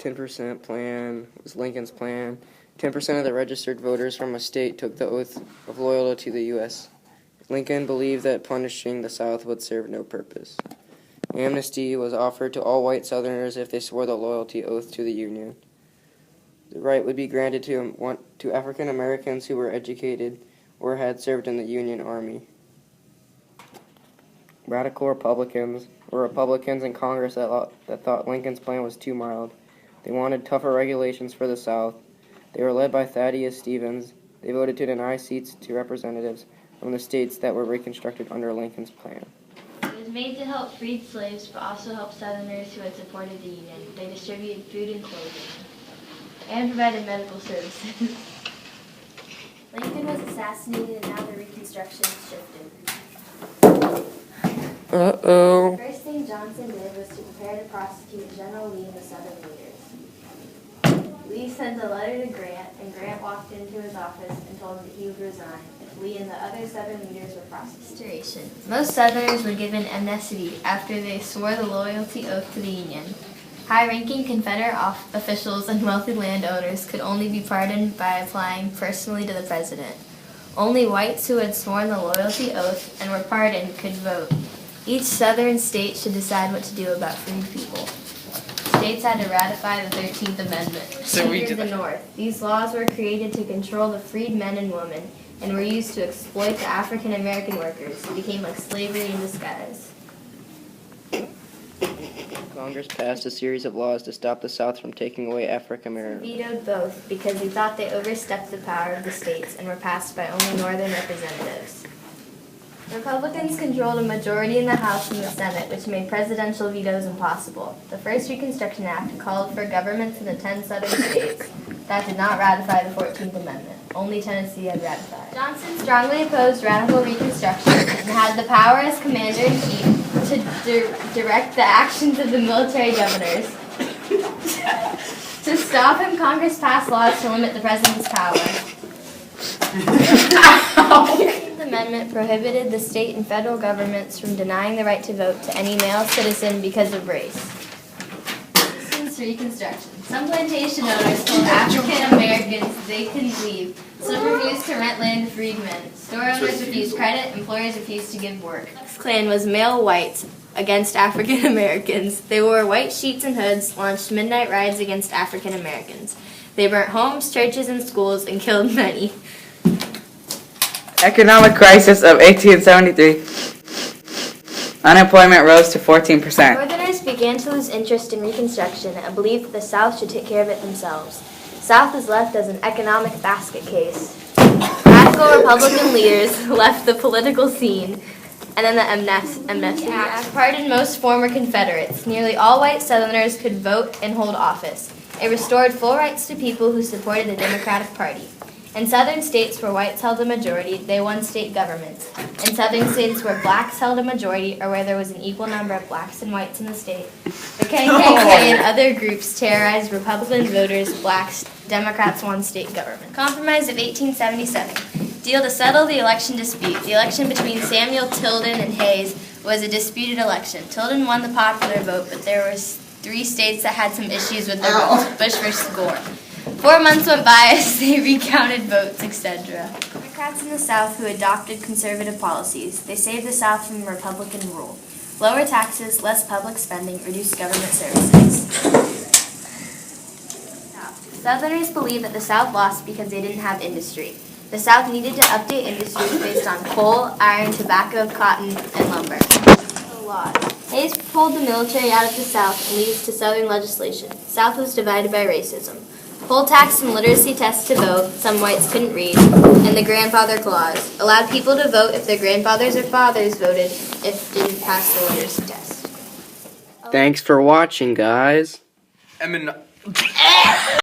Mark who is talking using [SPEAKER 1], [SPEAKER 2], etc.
[SPEAKER 1] 10% plan was Lincoln's plan. 10% of the registered voters from a state took the oath of loyalty to the U.S. Lincoln believed that punishing the South would serve no purpose. Amnesty was offered to all white Southerners if they swore the loyalty oath to the Union. The right would be granted to African Americans who were educated or had served in the Union Army. Radical Republicans were Republicans in Congress that thought Lincoln's plan was too mild. They wanted tougher regulations for the South. They were led by Thaddeus Stevens. They voted to deny seats to representatives from the states that were reconstructed under Lincoln's plan.
[SPEAKER 2] It was made to help freed slaves, but also help Southerners who had supported the Union. They distributed food and clothing, and provided medical services.
[SPEAKER 3] Lincoln was assassinated, and now the Reconstruction shifted.
[SPEAKER 1] Uh-oh.
[SPEAKER 3] The first thing Johnson did was to prepare to prosecute General Lee and the Southern leaders. Lee sent a letter to Grant, and Grant walked into his office and told him that he would resign if Lee and the other Southern leaders were prosecuted.
[SPEAKER 2] Most Southerners were given amnesty after they swore the loyalty oath to the Union. High-ranking Confederate officials and wealthy landowners could only be pardoned by applying personally to the president. Only whites who had sworn the loyalty oath and were pardoned could vote. Each Southern state should decide what to do about freed people. States had to ratify the 13th Amendment. Under the North, these laws were created to control the freed men and women and were used to exploit the African American workers. It became like slavery in disguise.
[SPEAKER 1] Congress passed a series of laws to stop the South from taking away African Americans.
[SPEAKER 2] Vetoed both because he thought they overstepped the power of the states and were passed by only Northern representatives. Republicans controlled a majority in the House and the Senate, which made presidential vetoes impossible. The first Reconstruction Act called for governments in the 10 Southern states that did not ratify the 14th Amendment. Only Tennessee had ratified. Johnson strongly opposed radical Reconstruction and had the power as commander-in-chief to direct the actions of the military governors. To stop him, Congress passed laws to limit the president's power. The Amendment prohibited the state and federal governments from denying the right to vote to any male citizen because of race. Since Reconstruction, some plantation owners told African Americans they couldn't leave. Some refused to rent land to freedmen. Store owners refused credit. Employers refused to give work. The KLUX Klan was male whites against African Americans. They wore white sheets and hoods, launched midnight raids against African Americans. They burnt homes, churches, and schools and killed many.
[SPEAKER 4] Economic crisis of 1873. Unemployment rose to 14%.
[SPEAKER 2] Northerners began to lose interest in Reconstruction and believed that the South should take care of it themselves. The South was left as an economic basket case. Radical Republican leaders left the political scene, and then the Amnesty Act pardoned most former Confederates. Nearly all white Southerners could vote and hold office. It restored full rights to people who supported the Democratic Party. In Southern states where whites held a majority, they won state governments. In Southern states where blacks held a majority or where there was an equal number of blacks and whites in the state, the KKK and other groups terrorized Republican voters, blacks, Democrats won state government. Compromise of 1877. Deal to settle the election dispute. The election between Samuel Tilden and Hayes was a disputed election. Tilden won the popular vote, but there were 3 states that had some issues with their votes, Bush versus Gore. 4 months went by as they recounted votes, etc. Democrats in the South who adopted conservative policies. They saved the South from Republican rule. Lower taxes, less public spending, reduced government services. Southerners believed that the South lost because they didn't have industry. The South needed to update industries based on coal, iron, tobacco, cotton, and lumber. Hayes pulled the military out of the South and leads to Southern legislation. The South was divided by racism. Poll tax and literacy tests to vote, some whites couldn't read, and the grandfather clause allowed people to vote if their grandfathers or fathers voted if didn't pass the literacy test.
[SPEAKER 1] Thanks for watching, guys.